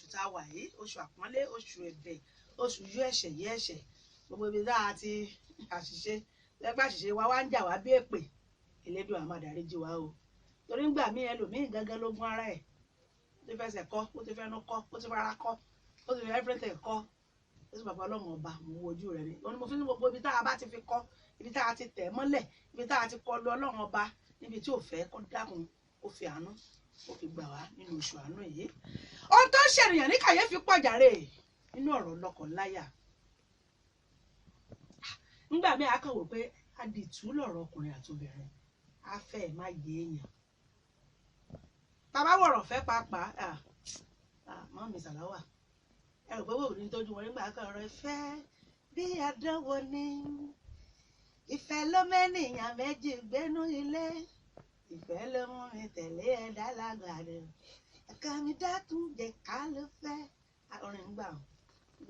oṣù tá a wà yìí, oṣù àpọ́nlé, oṣù ẹ̀bẹ̀, oṣù yú ẹ̀ṣẹ̀ yí ẹ̀ṣẹ̀, gbogbo ibi tá a ti àṣìṣe lẹ́gbẹ́ àṣìṣe wa wá ń jà wá bí èpè, Elédùà á máa dáríjì wá o. Torí ńgbà míì ẹlòmíì gangan lógún ara ẹ̀, ó ti fẹsẹ̀ kọ́, ó ti fẹnu kọ́, ó ti fara kọ́, ó ti fi everything kọ́, ó sì bàbá Ọlọ́run ọba mo wo ojú rẹ̀ ni. Wọ́n ní mo fi ní gbogbo ibi tá a bá ti fi kọ́, ibi tá a ti tẹ̀ mọ́lẹ̀, ibi tá a ti kọ́ lu Ọlọ́run ọba níbi tí ò fẹ́ kó dákun ó fi àánú ó fi gbà wá nínú oṣù àánú yìí. Ohun tó ń ṣènìyàn ní kàyéfì pọ̀ jàre nínú ọ̀rọ̀ lọ́kọláya. Nígbà míì a kàn wò pé adìtú lọ̀rọ̀ ọkùnrin àtobìnrin á fẹ́ má yé èèyàn. Bàbá wọ̀rọ̀ fẹ́ pàápàá mọ́ mi sàláwà ẹ rò pé wò ní tójú wọn nígbà kan ọ̀rọ̀ ìfẹ́ bí àdánwò ni ìfẹ́ ló mẹ́nìyàn méjì gbénú ilé ìfẹ́ ló mú mi tẹ̀lé ẹ̀dá lágbàdo ẹ̀ka mi dákun jẹ́ ká ló fẹ́ orin gbà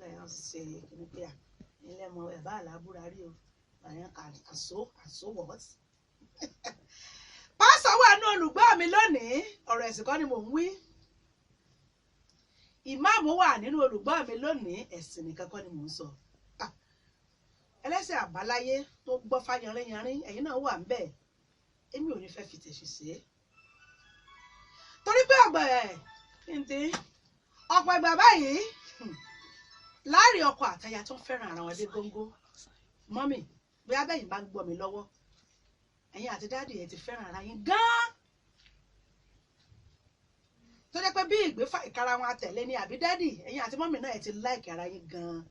yẹn ṣe kìíní pé ilé ọmọ ẹ̀ bá àlábúra rí o àyàn àṣọ wọ́t. Pásọ̀ wà ní olùgbọ́ mi lónìí ọ̀rọ̀ ẹ̀sìn kan ni mò ń wí. Ìmáàmù wà nínú olùgbọ́ mi lónìí ẹ̀sìn nìkan kọ́ ni mò ń sọ. Ẹlẹ́sìn àbáláyé tó gbọ́ fáyanrínyanrín ẹ̀yin náà wà ń bẹ̀. Èmi ò ní fẹ́ fi tẹ̀sí sí i. Torí pé ọ̀pọ̀ ìgbà báyìí láàrin ọkọ àtaya tó ń fẹ́ràn ara wọn dé góńgó. Mọ́mì bí abẹ́yìn bá ń gbọ́ mi lọ́wọ́ ẹ̀yin àti dáàdì ẹ̀ ti fẹ́ràn ara yín gan-an. Tó jẹ́ pé bí ìgbéfà ìkara wọn àtẹ̀lé ni àbí dáàdì ẹ̀yin àti mọ́mì náà ẹ̀ ti láìkì ara yín gan-an.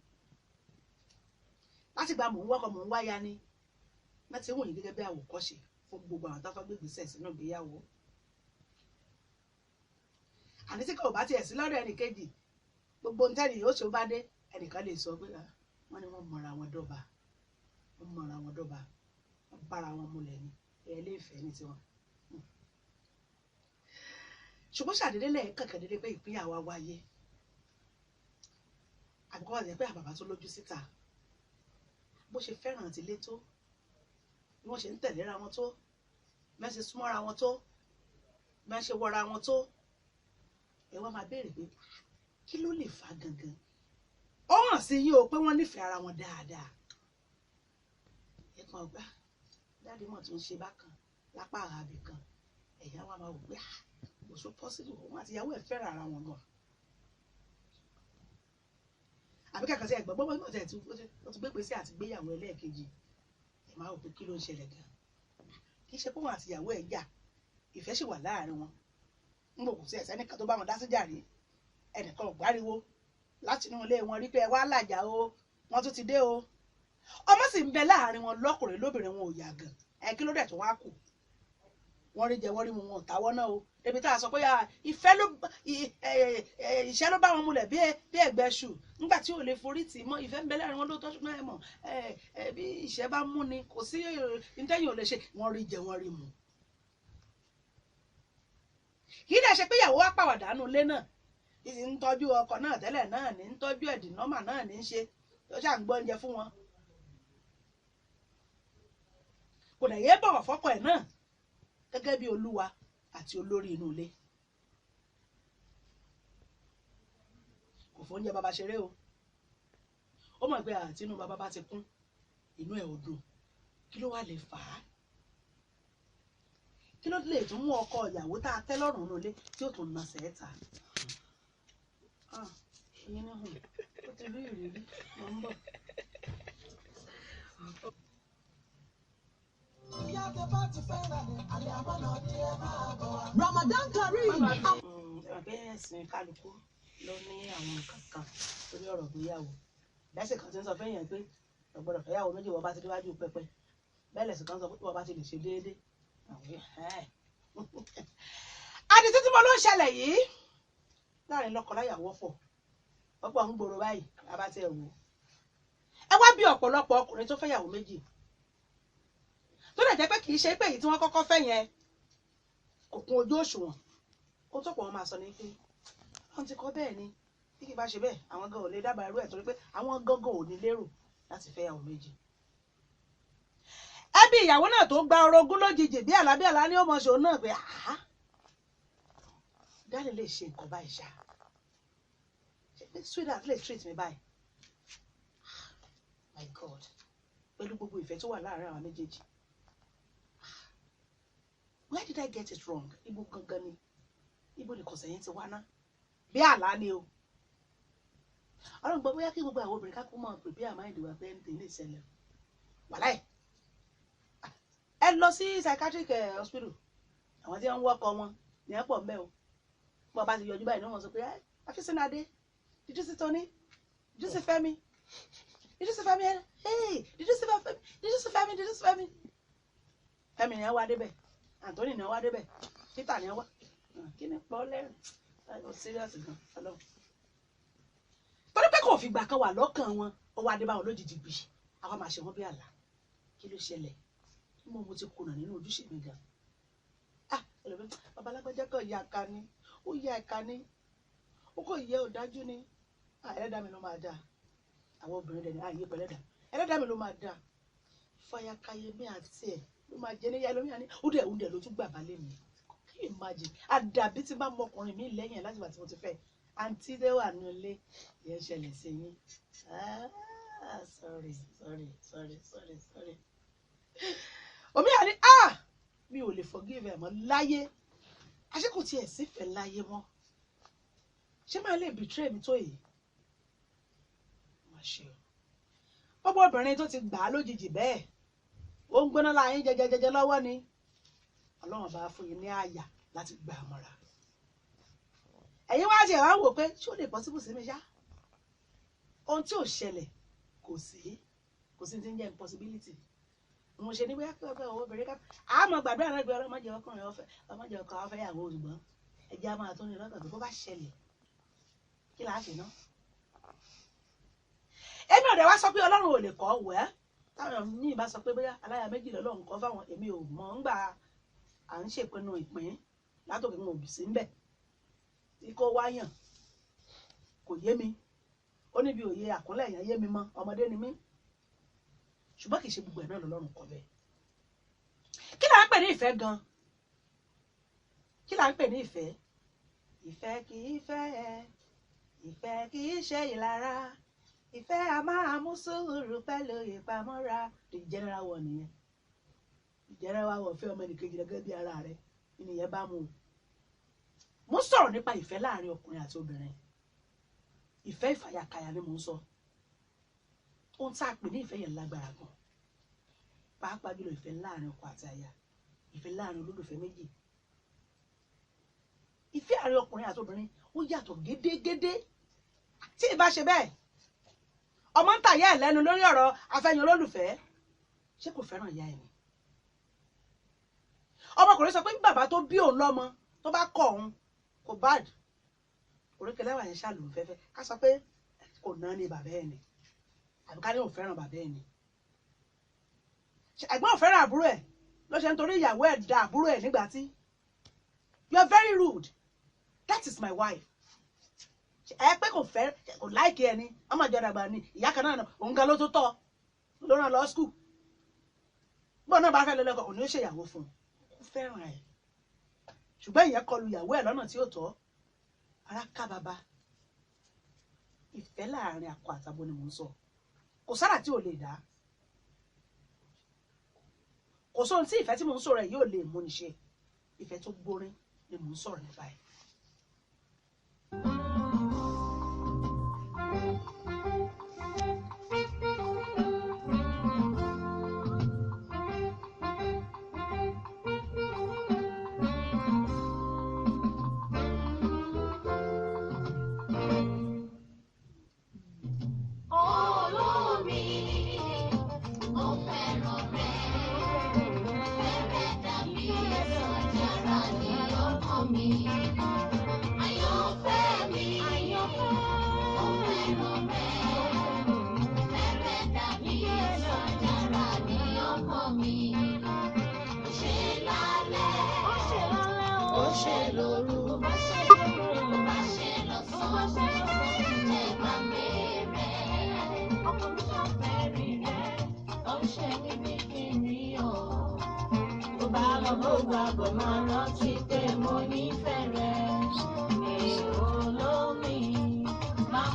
Láti gba mò ń wọ́kọ̀ mò ń wáya ni wọ́n ti wù yín gẹ́gẹ́ bí àwòkọ́ṣe fún gbogbo àwọn tó fẹ́ gbé ìgbésẹ̀ sínú ìgbéyàwó. Àní tí kò bá tiẹ̀ sí lọ́dọ̀ ẹnì kejì gbogbo ń tẹ́lẹ̀ yóò ṣe ó bá dé ẹnìkan lè sọ pé wọ́n ní wọ́n mọ̀ra wọn dọ́ba wọ́n bára wọn múlẹ̀ ní ẹlẹ́fẹ̀ẹ́ ní tiwọn. Ṣùgbọ́n ṣàdédé lẹ́ẹ̀kan kẹ̀dédé pé ìpínyàwó wáyé àbíkọ́ wà jẹ́ pé àbàbà tó lójú síta bó ṣe fẹ́ràn àti ilé tó bí wọ́n ṣe ń tẹ̀léra wọn tó bí wọ́n ṣe súnmọ́ra wọn tó bí wọ́n ṣe wọra wọn tó ẹ wá máa béèrè pé kí ló lè fà gangan. Ó hàn sí yín o pé wọ́n nífẹ̀ẹ́ ara wọn dáadáa. Ẹ kàn gbá dáàdì mọ̀ tó ń ṣe bákan lápá àràbì kan ẹ̀yà wa máa wò pé kò so possible òun àti ìyàwó ẹ̀ fẹ́ràn ara wọn gan. Àbí kàkà sí ẹ̀gbọ́n gbọ́gbọ́n náà tẹ̀ ó ti gbé pèsè àti gbéyàwó ẹlẹ́ẹ̀kejì ẹ̀ máa wò pé kí ló ń ṣẹlẹ̀ gan. Kì í ṣe pé wọn àti ìyàwó ẹ̀ jà ìfẹ́ sì wà láàrin wọn. Ń bò kò sí ẹ̀sẹ̀ nìkan tó bá wọn dá síjà rí ẹnìkan ò gbáriwo láti inú ilé wọn rí pé ẹ wá làjà o wọn tún ti dé o. Ọmọ sì ń bẹ láàrin wọn lọ́kùnrin lóbìnrin wọn ò yà gan ẹ kí ló dẹ̀ tó wá kù. Wọ́n rí jẹ wọ́n rí mu wọn ò táwọ́ náà o débi tá a sọ pé ìṣẹ́ ló bá wọn múlẹ̀ bí ẹ̀gbẹ́ ṣù nígbà tí ò lè forí tì mọ́ ìfẹ́ ń bẹ láàrin wọn ló tọ́jú náà mọ̀ bí ìṣẹ́ bá mú ni kò sí ìtẹ́yìn ò lè ṣe wọ́n rí jẹ wọ́n rí mu. Kì í dẹ̀ ṣe pé ìyàwó wá pàwàdà nù ilé náà ìsì ń tọ́jú ọkọ náà tẹ́lẹ̀ náà ní ń tọ́jú ẹ̀dì nọ́mà náà ní ń ṣe tó ṣà ń gbọ́ oúnjẹ fún wọn. Kò dẹ̀ yé bọ̀wọ̀ fọ́kọ ẹ̀ náà gẹ́gẹ́ bí olúwa àti olórí inú ilé. Kò fóúnjẹ bàbá ṣeré o. Ó mọ̀ pé àti inú bàbá bá ti kún inú ẹ̀ ò dùn. Kí ló wá lè fà á? Kí ló lè tún mú ọkọ ìyàwó tá a tẹ́ lọ́rùn inú ilé tí ó tún nà sẹ́ẹ̀ta? Ìyẹn náà hùn ó ti rí ìrírí mo ń bọ̀. Ramadan Kareem. Àbẹ́ ẹ̀sìn kálukú ló ní àwọn nǹkan kan lórí ọ̀rọ̀ ìgbéyàwó. Bẹ́sẹ̀ kan ti ń sọ fẹ́yàn pé ọ̀gbọ́dọ̀ fẹ́yàwó méjì wọ́n bá ti déwájú pẹpẹ. Bẹ́ẹ̀ lẹ̀sìn kan sọ pé wọ́n bá ti lè ṣe déédéé. Àdìtú tí mo ló ń ṣẹlẹ̀ yìí láàrin lọ́kọláya wọ́pọ̀ ọ̀pọ̀ ń gbòòrò báyìí abá ti ẹ̀ wò. Ẹ wá bí ọ̀pọ̀lọpọ̀ ọkùnrin tó fẹ́yàwó méjì tó lè jẹ́ pé kì í ṣe pé èyí tí wọ́n kọ́kọ́ fẹ́ yẹn kò kún ojú òṣùwọ̀n. Ó tó pọ̀ wọn máa sọ ní pé wọ́n ti kọ́ bẹ́ẹ̀ ni bí kì bá ṣe bẹ́ẹ̀ àwọn gan ò lè dábàá irú ẹ̀ torí pé àwọn gangan ò ní lérò láti fẹ́yàwó méjì. Ẹbí ìyàwó náà tó gba orogún lójijì bí àlábíàlá ní ọmọ ṣòun náà pé dáàlì lè ṣe nǹkan báyìí ṣá. sweetheart lè treat me báyìí. My God, pẹ̀lú gbogbo ìfẹ́ tó wà láàárín àwọn méjèèjì. Where did I get it wrong? Ibo gangan ni, ibo ni kọ̀sẹ̀ yẹn ti wá ná. Bí àlá ni o. Ọlọ́run gbọ́ bóyá kí gbogbo àwọn obìnrin ká kó mọ̀ pé bí àmà ìdìbò pé ẹni tèlé ìṣẹ̀lẹ̀. Wàláì. Ẹ lọ sí psychiatric hospital. Àwọn tí wọ́n ń wọ́kọ̀ wọn ní ẹ̀ pọ̀ mbẹ́ o. Bọ́ bá ti yọjú báyìí ní wọ́n sọ pé have you seen Ade? Did you see Tony? Did you see Femi? Did you see Femi? Hey, did you see Femi? Did you see Femi? Did you see Femi? Femi ni ẹ wá débẹ̀. Anthony ni ẹ wá débẹ̀. Peter ni ẹ wá. Kí ni pọ́ lẹ́rìn? I'm serious gan. Hello. Torí pé kò fi gbà kan wà lọ́kàn wọn, ó wá dé bá wọn lójijì gbì. Àwọn máa ṣe wọ́n bí àlá. Kí ló ṣẹlẹ̀? Mo ti kùnà nínú ojúṣe mi gan. Babalágbájá kan ya ẹ̀ka ni. Ó ya ẹ̀ka ni. Ó kò yẹ ọ̀dájú ni. Ẹlẹ́dàá mi ló máa dà. Àwọn obìnrin dẹ̀ ní ààyè pẹ̀lẹ́dà. Ẹlẹ́dàá mi ló máa dà. Fàyàkàyè mi àti ẹ̀ ló máa jẹ níyà lómi àní. Ó dẹ̀ ló tún gbà balẹ̀ mi. Can you imagine? Àdàbí tí bá mọ ọkùnrin mi lẹ́yìn ẹ̀ láti ìgbà tí mo ti fẹ́. Àǹtí dé wà nínú ilé. Ìyẹn ṣẹlẹ̀ sí yín. Sorry. Omi àní mi ò lè forgive ẹ̀ mọ́ láyé. Àṣé kò tiẹ̀ sífẹ̀ẹ́ láyé mọ́. Ṣé máa lè betray mi tó yìí? Má ṣe o. Ọ̀pọ̀ obìnrin tó ti gbà á lójijì bẹ́ẹ̀. Ó ń gbóná láyé jẹjẹjẹjẹ lọ́wọ́ ni. Ọlọ́run bá fún yín ní àyà láti gbà á mọ́ra. Ẹ̀yin wá ti wá wò pé ṣé ó lè possible sí mi ṣá? Ohun tí ò ṣẹlẹ̀ kò sí ti ń jẹ́ impossibility. Mo ṣe ní bóyá pé obìnrin ká àmọ́ gbàdúrà náà gbé ọlọ́mọdé ọkùnrin ọ̀fẹ́ ọmọdé ọkọ ọ̀fẹ́ ìyàwó ṣùgbọ́n ẹjẹ́ á máa tó ní lọ́kàn tó bó bá ṣẹlẹ̀ kí là á ṣe ná. Èmi ò dẹ̀ wá sọ pé Ọlọ́run ò lè kọ́ wẹ́ táwọn míì bá sọ pé bóyá aláya méjì lọ́lọ́run kọ́ fáwọn èmi ò mọ̀ ń gbà à ń ṣèpinnu ìpín látòkè wọn ò bì sí ńbẹ̀ tí kò wáyàn kò yé mi ó níbi òye àkúnlẹ̀ yẹn yé mi mọ́ ọmọdé ni mí ṣùgbọ́n kì í ṣe gbogbo ẹ̀ náà lọ́lọ́run kọ́ bẹ́ẹ̀. Kí là ń pè ní ìfẹ́ gan? Kí là ń pè ní ìfẹ́? Ìfẹ́ kì í fẹ́ ẹ, ìfẹ́ kì í ṣe ìlara, ìfẹ́ a máa mú sùúrù pẹ̀lú ìpamọ́ra. The general one nìyẹn. The general one fẹ́ ọmọ ẹnìkejì gẹ́gẹ́ bí ara rẹ̀ ìnìyẹn bá mú un. Mo ń sọ̀rọ̀ nípa ìfẹ́ láàrin ọkùnrin àti obìnrin. Ìfẹ́ ìfàyàkàyà ni mò ń sọ. Ohun tá a pè ní ìfẹ́ yẹn lágbára gan. Pàápàá jùlọ ìfẹ́ láàrin ọkọ àti aya. Ìfẹ́ láàrin olólùfẹ́ méjì. Ìfẹ́ àárín ọkùnrin àti obìnrin ó yàtọ̀ gédégédé. Tí ì bá ṣe bẹ́ẹ̀, ọmọ ń tàyà ẹ̀ lẹ́nu lórí ọ̀rọ̀ afẹ́yìn olólùfẹ́. Ṣé kò fẹ́ràn ìyá ẹ̀ ni? Ọmọkùnrin sọ pé bàbá tó bí òun lọ́mọ tó bá kọ̀ òun kò bad. Oríkèlẹ́wà yẹn ṣàlù fẹ́fẹ́. Ká sọ pé kò ná ní bàbá ẹ̀ ni. Àbí ká ní òun fẹ́ràn bàbá ẹ̀ ni. Ẹ̀gbọ́n ò fẹ́ràn àbúrò ẹ̀ ló ṣe ń torí ìyàwó ẹ̀ da àbúrò ẹ̀ nígbà tí. You are very rude. That is my wife. Ẹ pé kò fẹ́ kò láìkí ẹni ọmọ ìjọ dàgbà ni ìyá kan náà òun gan ló tó tọ́ ló rán lọ skul. Bọ́ọ̀ náà bá fẹ́ lọ́lọ́kọ̀ kò ní ó ṣe ìyàwó fún un. Ó fẹ́ràn ẹ̀. Ṣùgbọ́n ìyẹn kọlu ìyàwó ẹ̀ lọ́nà tí ó tọ́. Ara ká bàbá. Ìfẹ́ láàrin akọ àtabo ni mò ń sọ. Kò sára tí ò lè dá. Kò sóhun tí ìfẹ́ tí mò ń sọ̀rọ̀ ẹ̀ yóò lè mú ni ṣe. Ìfẹ́ tó gbórín ni mò ń sọ̀rọ̀ nípa ẹ̀.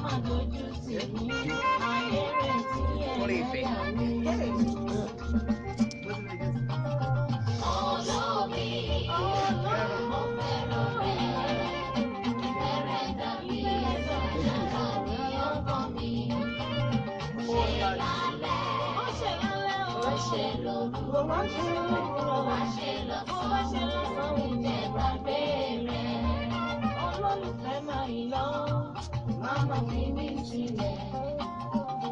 Mama dojú tì mí, ayé rẹ̀ tí ẹlẹ́yà mi. Olómi, mo fẹ́ràn rẹ̀. Ìfẹ́ rẹ̀ dàbí ẹ̀sọ́ ìjàlá ní ọkàn mi. Ó ṣe lálẹ́, ó ṣe lóru, ó wá ṣe lọ́sàn-án, ìjẹ́ gbàgbé rẹ̀. Olólùfẹ́ máa ń lọ, máma fi mí sílẹ̀.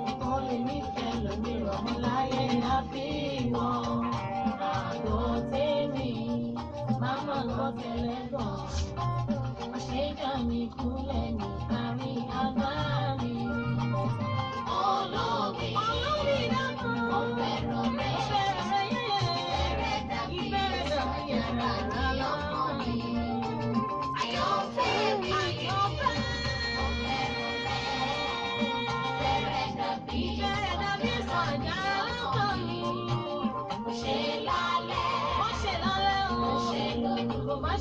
Nǹkan lè nífẹ̀ẹ́ lómìíràn láyé àbí wọn. Àgọ́ tèmi, máma gbọ́ tẹ́lẹ̀ gan. Àṣejá mi kúnlẹ̀ ní àárín àgbá mi. Olómi dákun, mo fẹ́ràn rẹ̀. Ìfẹ́ dàbí yàrá lọ́kàn mi. Àyànfẹ́ mi, mo fẹ́ràn rẹ̀. Ìfẹ́ dàbí sọ̀jà lọ́kàn mi. Ó ṣe lálẹ́, ó ṣe lóru, ó má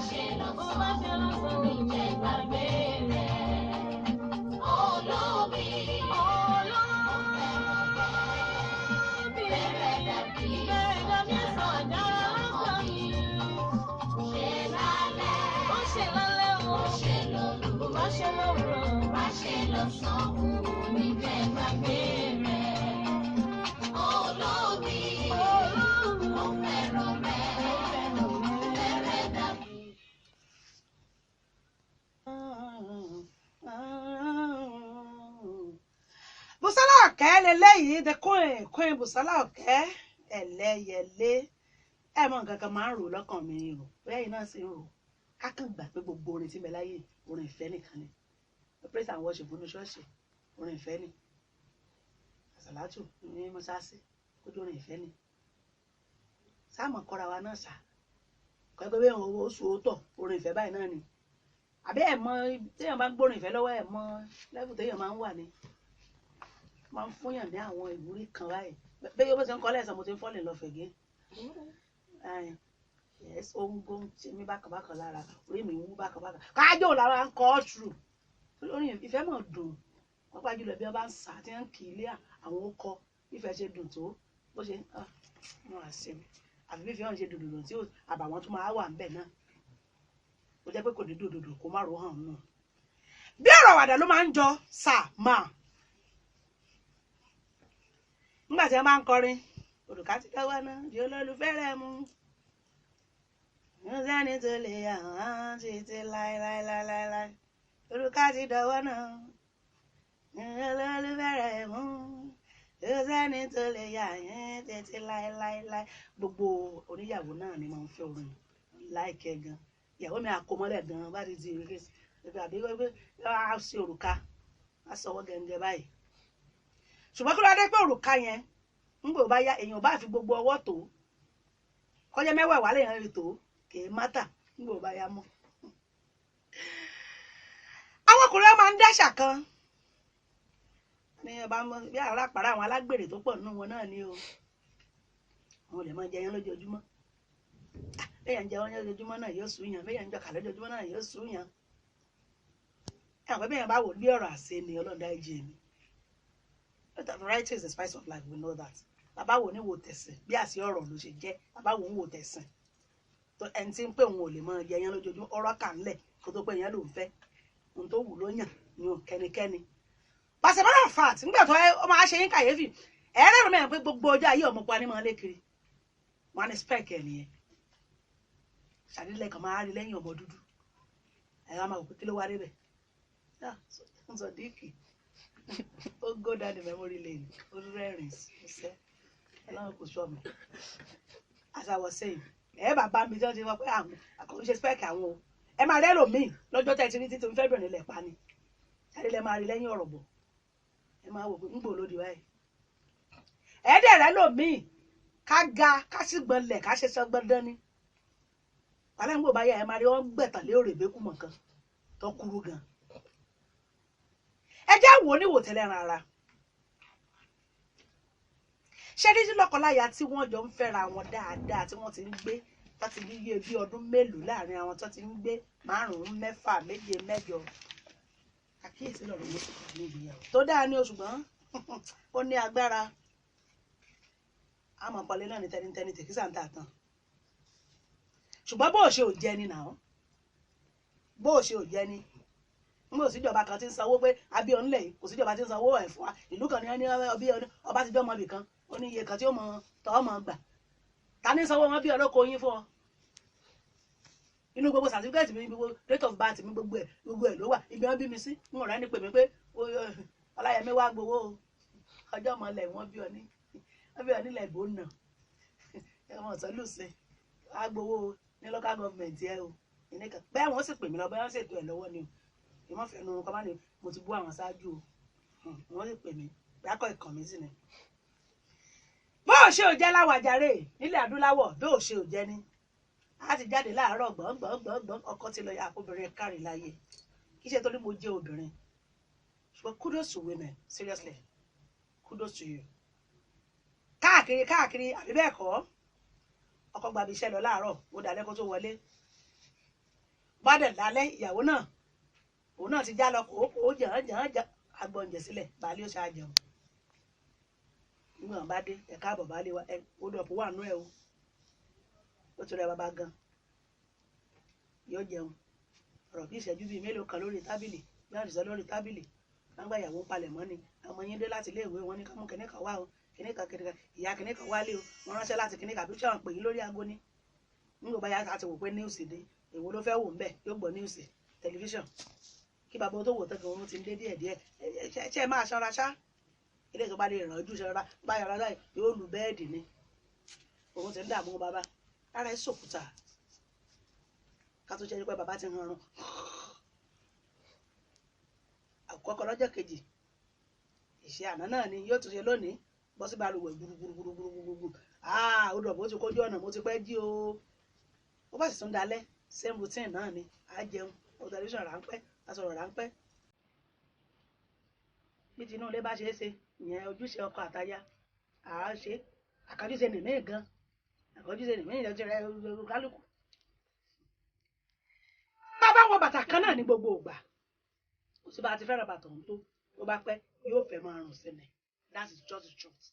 ṣe lọ́sàn-án, ìjẹ́ gbàgbé rẹ̀. Olómi, ìfẹ́ dàbí sọ̀jà lọ́kàn mi. Ó ṣe lálẹ́, ó ṣe lóru, ó má ṣe lọ́sàn-án, ìjẹ́ gbàgbé rẹ̀. Olómi, mo fẹ́ràn rẹ̀. Ìfẹ́ dàbí. Bùsọ́lá Ọ̀kẹ́ leléyìí the queen Bùsọ́lá Ọ̀kẹ́ ẹlẹ́yẹlé ẹ mọ nǹkan kan máa ń rò lọ́kàn mi ni rò bóyá yìí náà sì ń rò kákan gbà pé gbogbo orin tí ń bẹ láyé orin ìfẹ́ nìkan ni praise and worship ní ṣọ́ọ̀ṣì orin ìfẹ́ ni àsàlátù ní mọ́ṣáláṣí kójú orin ìfẹ́ ni sáàmù kọ́ra wa náà sà kọ́ pé bẹ́ẹ̀ owó oṣù òótọ́ orin ìfẹ́ báyìí náà ni àbí ẹ̀ mọ téèyàn bá ń gbórin ìfẹ́ lọ́wọ́ ẹ̀ mọ lẹ́fù téèyàn máa ń wà ní máa ń fúnyàn ní àwọn ìwúrí kan báyìí bẹ́ẹ̀ yóò bó ṣe ń kọ́ lẹ́sàn mo ti ń fọ́lẹ̀ lọ fẹ̀gẹ́ yes ohun gbóhùn tí mi bákàbákan lára orí mi wú bákàbákan kájọ lára ń kọ́ ṣùrù lórí ìfẹ́ mọ̀ dùn wọ́n pàjù lọ bí wọ́n bá ń sà tí wọ́n kì í lé àwọn ọkọ ìfẹ́ ṣe dùn tó bó ṣe wọ́n á ṣe àfi bí ìfẹ́ wọn ṣe dùdùdù tí àbàwọ́n tún máa wà ńbẹ̀ náà ó jẹ́ pé kò ní dùdùdù kó má ro hàn nù bí ọ̀rọ̀ àwàdà ló máa ń jọ sàmà nígbà tí wọ́n bá ń kọrin òrùka ti dọ́wọ́ náà di olólùfẹ́ rẹ̀ mú ní sẹ́ni tó lè yà wọ́n títí láéláéláéláé òrùka ti dọ́wọ́ náà ní olólùfẹ́ rẹ̀ mú ní sẹ́ni tó lè yà yín títí láéláéláé gbogbo oníyàwó náà ni máa ń fẹ́ orin láìkẹ́ gan ìyàwó mi àkómọ́lẹ̀ gan bá ti di ìrèké àbí pé á sí òrùka á sọwọ́ gẹ́gẹ́ báyìí ṣùgbọ́n kí ló dé pé òrùka yẹn ń gbò bá yá èèyàn bá fi gbogbo ọwọ́ tó kọjá mẹ́wàá wà lèèyàn rí tó kìí mátà ń gbò bá yá mọ́. àwọn ọkùnrin máa ń dáṣà kan ní ọba bí àràpàrà àwọn alágbèrè tó pọ̀ nínú wọn náà ni o wọn ò lè máa jẹyàn lójoojúmọ́ béèyàn jẹun lójoojúmọ́ náà yóò sùn yàn béèyàn jọkà lójoojúmọ́ náà yóò sùn yàn àwọn béèyàn bá wò bí ọ̀rọ̀ àṣẹ ni ọlọ́dà ìjì mi. Variety is the spice of life, we know that. Bàbá wo ni wò tẹ̀sìn bí àṣì ọ̀rọ̀ ló ṣe jẹ́ bàbá wo ń wò tẹ̀sìn tó ẹni tí ń pè òun ò lè máa jẹ yẹn lójoojúmọ́ ọ̀rọ̀ kà ń lẹ̀ kó tó pé yẹn ló ń fẹ́ ohun tó wù ló yàn ní kẹ́nikẹ́ni. Pàṣẹ mọ́nà fat nígbà tó ọ máa ṣe yín kàyéfì ẹ̀rẹ́ rẹ̀ mẹ́rin pé gbogbo ọjọ́ ayé ọmọ pa ní máa lé kiri wọn ní spec ẹ̀ nìyẹn ṣàdílẹ̀ kan máa rí lẹ́yìn ọmọ dúdú ẹ̀rọ máa wò pé kí ló wá débẹ̀ sọ díìkì ó go down the memory lane ó rẹ́rìn ṣiṣẹ́ ọlọ́run kò sọ mi as I was saying bàbá mi tí wọ́n ti wọ́n pé àwọn àkọ́kọ́ ṣe spec àwọn o ẹ máa rẹ́ lòmíì lọ́jọ́ tẹ́ ti rí títí fẹ́ bẹ̀rẹ̀ lẹ̀ pa ni ṣàdílẹ̀ máa rí lẹ́yìn ọ̀rọ̀ bọ̀ ẹ máa wò pé ń gbò lódì báyìí dẹ̀ rẹ́ lòmíì ká ga ká sì gbọ́nlẹ̀ ká ṣe sọ́gbọ́n dán ni wàhálà ń gbò báyà ẹ máa rí wọ́n gbẹ̀tàn lé òrèbékù mọ̀kan tó kúrú gan ẹ jẹ́ wò ní wò tẹ́lẹ̀ rárá ṣé ní lọ́kọláya tí wọ́n jọ ń fẹ́ra wọn dáadáa tí wọ́n ti ń gbé tó ti ní bí ọdún mélòó láàrin àwọn tó ti ń gbé 5, 6, 7, 8 àkí àkíyèsí lọ́rọ̀ mo sì kà ní ìgbéyàwó tó dáa ní ṣùgbọ́n ó ní agbára àmọ́ pọ̀lẹ́ náà ní tẹnitẹni tèkísà ń tà tán ṣùgbọ́n bó o ṣe ò jẹ ni náà bó o ṣe ò jẹ ni n kò síjọba kan tí ń sanwó pé abíọ́n ńlẹ̀ kò síjọba tí ń sanwó ẹ̀ fún wa ìlú kan ní ẹni ọba ti dọ́mọ ibì kan ó ní iye kan tí ó mọ tọ́ ọmọ gbà ta ní sanwó wọn bí ọlọ́kọ yín fún ọ inú gbogbo certificate mi gbogbo date of birth mi gbogbo ẹ̀ ló wà ibi wọn bí mi sí n ò rẹ́ ní pè mí pé Ọláyẹmí wá gbowó ọjọ́ mọ́lẹ̀ wọ́n bí ọ nílẹ̀ ìbò nà ẹ̀wọ̀n ọ̀sọ́lùsẹ̀ wá gbowó ní local government ẹ o ìníkan bẹ́ẹ̀ wọ́n sì pè mí lọ bẹ́ẹ̀ wọ́n sì ètò ẹ̀ lọ́wọ́ ni o ìmọ̀ fẹ́nu kọ́ bá ní mo ti bú àwọn ṣáájú o wọ́n sì pè mí bákọ̀ ìkàn mi sí ni. bó o ṣe ò jẹ́ láwàjáre nílẹ̀ adúláwọ̀ bí o ṣe ò jẹ́ ni a ti jáde láàárọ̀ gbọ̀ngbọ̀ngbọ̀ngbọ̀n ọkọ ti lọ ya obìnrin kárí láyé kì í ṣe torí mo jẹ́ obìnrin ṣùgbọ́n kudos to women seriously kudos to you. káàkiri àbí bẹ́ẹ̀ kọ́ ọkọ gbabi iṣẹ́ lọ láàárọ̀ ó dalẹ́ kó tó wọlé bá dẹ̀ lálẹ́ ìyàwó náà òun náà ti já lọ kó jàn agbọ̀njẹ̀ sílẹ̀ baálé ó ṣáà jẹun nígbà wọn bá dé ẹ̀ka àbọ̀ baálé wa ó dọ̀pọ̀ wà nú ẹ̀ o ó ti rẹ bàbá gan yóò jẹun ọ̀rọ̀ bí ìṣẹ́jú bíi mélòó kan lórí tábìlì bí wọ́n ti sọ lórí tábìlì nígbà ìyàwó ń palẹ̀ mọ́ ni ọmọ yín dé láti iléèwé wọn ní ká mú kìnìkan wá o kìnìkan ìyá kìnìkan wálé o wọ́n ránṣẹ́ láti kìnìkan bí sọ̀rọ̀ pè yín lórí aago ní nígbà bá yá àti wò pé níwùsì dé èwo ló fẹ́ wò ń bẹ̀ yóò gbọ́ níwùsì tẹlifíṣàn kí bàbá tó wò tẹ́gàn oorun ti ń dé díẹ̀díẹ̀ ṣe máa ṣanra ṣá ilé tó bá lè ràn ojú ṣanra bá yàrá láì yóò lu bẹ́ẹ̀dì ni òun ti ń dààmú bàbá ara ẹ̀ sòkúta ká tó ṣe pé bàbá ti ń rọrùn àkọ́kọ́ lọ́jọ́ kejì ìṣe àná náà ni yóò tún ṣe lónìí bọ́ sí balùwẹ̀ gbùrùgbùrùgbùrùgbùrù ó dọ̀ bó ti kójú ọ̀nà mo ti pẹ́ jí o ó bá sì tún dalẹ̀ same routine náà ni á jẹun ó tẹlifíṣàn ráńpẹ́ á sọ̀rọ̀ ráńpẹ́ bí tinú ilé bá ṣe é ṣe ìyẹn ojúṣe ọkọ àtaya àá ṣe àkàjúṣe nìmí gan àkàjúṣe nìmí ìlọjọ rẹ kálukú bàbá wọ bàtà kan náà ní gbogbo ìgbà kò sí bá a ti fẹ́ràn bàtà òun tó bá pẹ́ yóò fẹ́ máa rùn sílẹ̀ that is just the truth.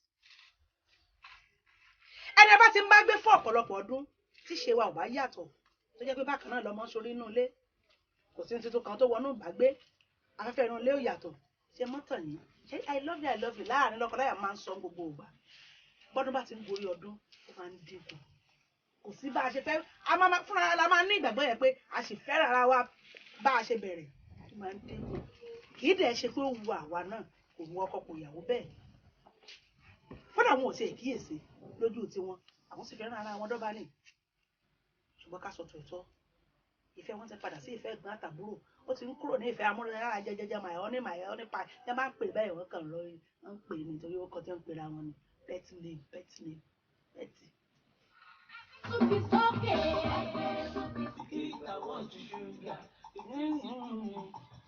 ẹni bá ti ń bá gbé fún ọ̀pọ̀lọpọ̀ ọdún tí ṣe wa ò bá yàtọ̀ tó jẹ́ pé bákan náà lọ́mọ sórí inú ilé kò sí tuntun kan tó wọnú ìbágbé afẹ́fẹ́ inú ilé ò yàtọ̀ ṣe mọ́tàn yìí ṣé I love you láàrin lọ́kọláya máa ń sọ gbogbo ìgbà bọ́dún bá ti ń gorí ọdún ó máa ń dínkù kò sí bá a ṣe fẹ́ fúnra la máa ní ìgbàgbọ́ yẹn pé a sì fẹ́ràn ara wa bá a ṣe bẹ̀rẹ̀ ó máa ń dínkù kì í dẹ̀ ṣe pé ó wu àwa náà kò wu ọkọ kò yàwó bẹ́ẹ̀ fúnra wọn ò ṣe ìkíyèsí lójú tiwọn àwọn sì fẹ́ràn ara wọn dọ́bà ní ṣùgbọ́n ká sọ tòótọ́ ìfẹ́ wọn ti padà sí ìfẹ́ ẹ̀gbọ́n àtàbúrò ó ti ń kúrò ní ìfẹ́ amúnára jẹjẹjẹ màyọ́ ní pa ẹ máa ń pè bẹ́ẹ̀ wọ́n kàn lórí wọ́n ń pè nítorí ó kọ́ tí wọ́n ń pera wọn ni pẹ́tì.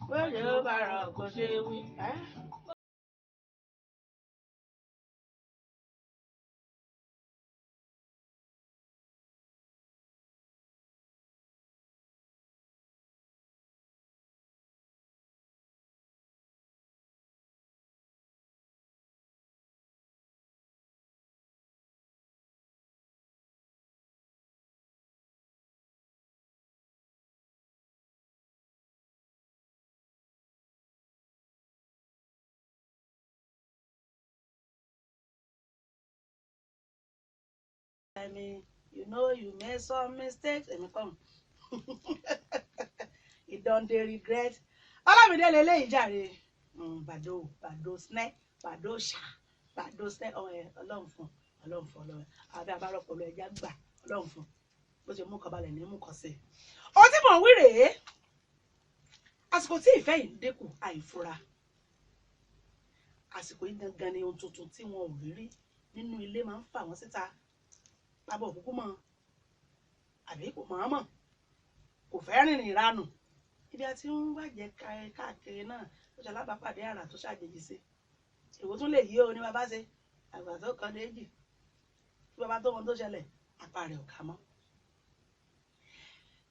wọ́n yóò bára ọkọ̀ ṣe wí. I mean, you know you made some mistakes. Èmi kàn. You don't dey regret. Ọlámídé lélẹ́yìí jàre. Bàdó snẹ́, bàdó ṣá, bàdó snẹ́ ọlọ́run fún ọlọ́run. Àbí abárọ̀pọ̀ lọ ẹja gbà ọlọ́run fún. Bó ṣe mú kọbalẹ̀ ní mú kọsẹ̀. Ohun tí mò ń wí rèé. Àsìkò tí ìfẹ́ yìí ń dínkù àìfura. Àsìkò yìí gangan ni ohun tuntun tí wọn ò rí nínú ilé máa ń fà wọ́n síta. Bàbá òkúkú mọ̀ àbí kò mọ̀ kò fẹ́ rìnrìn ìranù ibi àti ń wájẹ káàkiri náà ó ṣe alábàápàdé àrà tó ṣàjèjì sí èwo tún lè yí o ní bàbá ṣe àgbà tó kan déjì tí bàbá tó wọn tó ṣẹlẹ̀ apá rẹ̀ ò ká mọ́.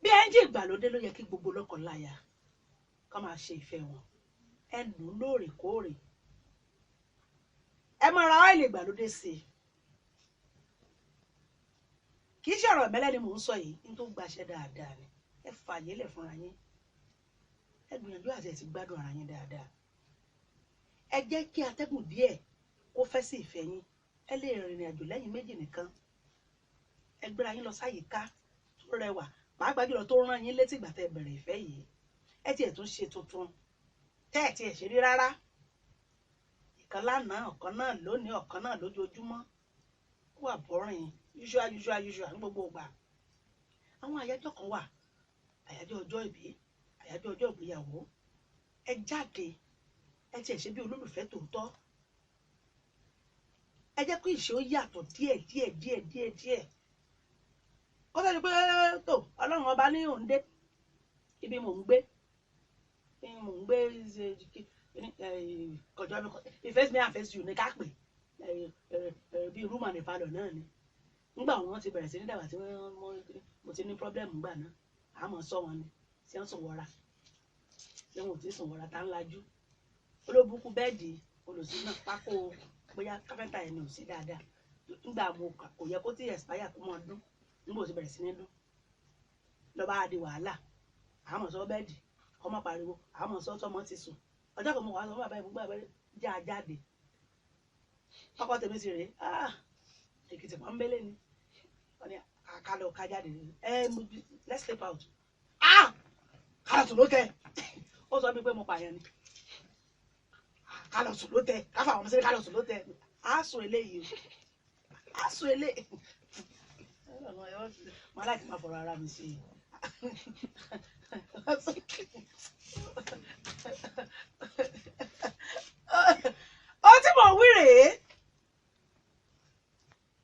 bí ẹ́ńjì ìgbàlódé ló yẹ kí gbogbo lọ́kọláya kó máa ṣe ìfẹ́ wọn ẹ nù lóòrèkóòrè ẹ máa ra ọ́ìlì ìgbàlódé sí i kì í ṣe ọ̀rọ̀ ìmẹ́lẹ́ ni mò ń sọ yìí ní tó gbaṣẹ́ dáadáa ni ẹ fààyè lẹ̀ fúnra yín ẹ gbìyànjú àti ẹ ti gbádùn ara yín dáadáa ẹ jẹ́ kí atẹ́gùn díẹ̀ kó fẹ́ sí ìfẹ́ yín ẹ lè rìnrìn àjò lẹ́yìn méjì nìkan ẹ gbéra yín lọ sáyìíká tó rẹwà pàápàá jùlọ tó rán yín létí ìgbà tẹ́ bẹ̀rẹ̀ ìfẹ́ yìí ẹ tiẹ̀ tún ṣe tuntun tẹ́ ẹ tiẹ̀ ṣe rí rárá ìkan lánàá ọ̀kan náà lónìí ọ̀kan náà lójoojúmọ́ ó wà bọ́rìn usual ní gbogbo ìgbà àwọn àyájọ́ kan wà àyájọ́ ọjọ́ ìbí àyájọ́ ọjọ́ ìgbéyàwó ẹ jáde ẹ tiẹ̀ ṣe bí olólùfẹ́ tòótọ́ ẹ jẹ́ kó ìṣe ó yàtọ̀ díẹ̀ kó tó di pé tó ọlọ́run ọba ní òǹdé ibi mò ń gbé kọjọ́ mi ìfẹ́ mi àfẹ́sí ò ní ká pè bí rúmà ní palọ̀ náà ni nígbà wọn ti bẹ̀rẹ̀ sí ní dàgbà tí mo ti ní pọ́blẹ́mù gbà náà àmọ́ sọ wọn ni tí wọ́n sùn wọra tí wọn ò tí sùn wọra tá ń lajú olóbùkún bẹ́ẹ̀dì olùsí náà pákó bóyá káfẹ́ńtà ẹni ò sí dáadáa nígbà mo kò yẹ kó tí ẹ̀sìpáyà kó mọ́ dún nígbà ó ti bẹ̀rẹ̀ sí ní dún lọ́ba á di wàhálà àmọ́ sọ bẹ́ẹ̀dì ọmọ pariwo àmọ́ sọ tọmọ ti sùn ọjọ́ kan mo wà sọ bàbá ìbúgbà abẹ́rẹ́ já a jáde ọkọ tèmi sì rèé èkìtì pọ́nbélé ni wọ́n ní àkàlọ̀ ká jáde let's step out kálọ̀ tún ló tẹ̀ ó sọ bí pé mo pààyàn ni kálọ̀ tún ló tẹ̀ káfà àwọn ọmọ sílẹ̀ kálọ̀ tún ló tẹ̀ á sùn eléyìí á sùn eléyìí mo aláìkí máa fọ̀rọ̀ ara mi sí i. ó tí mò ń wí rèé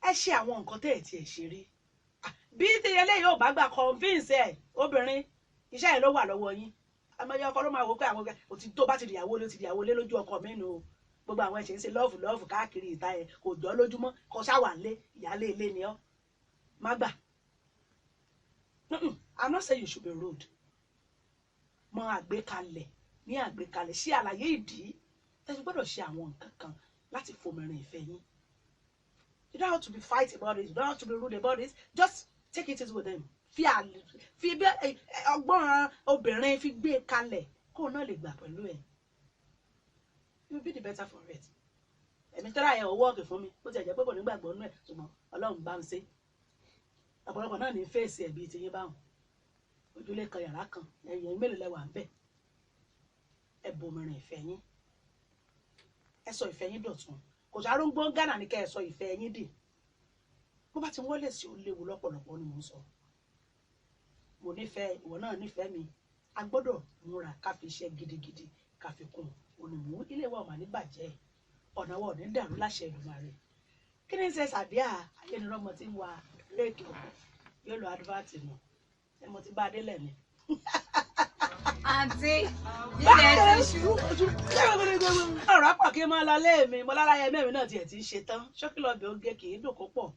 ẹ ṣe àwọn nǹkan tẹ́ ẹ̀ tí ẹ̀ ṣe rí bí tiyẹlẹ yóò bá gbà convince ẹ obìnrin iṣẹ́ ẹ̀ ló wà lọ́wọ́ yín àmọ́yé ọkọ ló máa wò pé àwọn òtí tó bá ti dìyàwó lé ó ti dìyàwó lé lójú ọkọ mi nù o gbogbo àwọn ẹ̀ṣẹ̀ ń ṣe lọ́ọ̀fù káàkiri ìta ẹ̀ kò jọ́ lójúmọ́ kò ṣáwà lé ìyálé ilé ni ọ́ má gbà. I'm not saying you should be rude. Mọ àgbékalẹ̀ ní àgbékalẹ̀ ṣe àlàyé ìdí tẹ́sí gbọ́dọ̀ ṣe àwọn nǹkan kan láti fòmìnrin ìfẹ́ yín. You don't have to be fight about it. You don't have to be rude about it. Just take it easy with them. Fi ọgbọ́n obìnrin fi gbé kalẹ̀ kó o náà lè gbà pẹ̀lú ẹ̀. You will be the better for it. Ẹ̀mí tẹ́lá ẹ̀ ọwọ́ ọ̀kẹ́ fún mi. Ó ti ẹ̀jẹ̀ pé kò ní gbàgbọ́ nínú ẹ̀ ṣùgbọ́n Ọlọ́run bá ń ṣe. Ọ̀pọ̀lọpọ̀ náà ní fèsì ẹ̀bí ti yín báwọn. Ojúlé kan yàrá kan ẹ̀yìn mélòó lẹ́wà ń bẹ̀. Ẹ bomirin ìfẹ́ yín. Ẹ sọ ìfẹ́ yín dọ̀tun. Kò sáré ń gbọ́n Ghana ní kẹ́ ẹ sọ ìfẹ́ yín dì. Bó bá ti wọlé sí ó léwu lọ́pọ̀lọpọ̀ ni mò ń sọ. Mo nífẹ̀ẹ́ ìwọ náà nífẹ̀ẹ́ mi. A gbọ́dọ̀ múra ká fi iṣẹ́ gidigidi ká fi kún ònìmú ilé wa ò mà ní bàjẹ́ ọ̀nà wa ò ní dàrú láṣẹ Èdùmàrè. Kí ni ṣe Sàdíà ayélujára tí ń wa réèkì ọkọ̀ yóò lọ advert nù ẹ mo ti bá a délẹ̀ ni. Àǹtí ilẹ̀ ti ṣú. Ọ̀rọ̀ pọ̀ kí n máa lọ léèmí mo lára ẹyẹ mẹ́rin náà tiẹ̀ ti ń ṣe tán ṣókí lọ́ọ́ bí ó gé kì í dùn kó pọ̀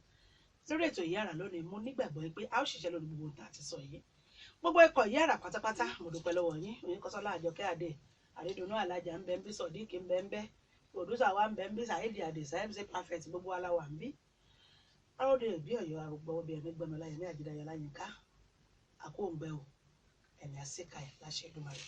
lórí ètò Ìyára lónìí mo nígbàgbọ́ pé a ó ṣiṣẹ́ lórí gbogbo ohun tá a ti sọ yìí gbogbo ikọ̀ Ìyára pátápátá mo dúpẹ́ lọ́wọ́ yín Oyinkanṣọ́lá Àjọkẹ́ Adé Àrídùnnú Alájà ń bẹ ń bí Sọ̀díkì ń bẹ ń bẹ pòdúsà wa ń bẹ ń bí Saheed Àdìsá MC Perfect gbogbo aláwa ń bí aróde ìbí Ọ̀yọ́ arúgbó obìnrin gbọmọ láyé ní àjídáyà láyínká àkóǹgbẹ o ẹ̀mí àṣekà ẹ̀ láṣẹ Èdùmàrè.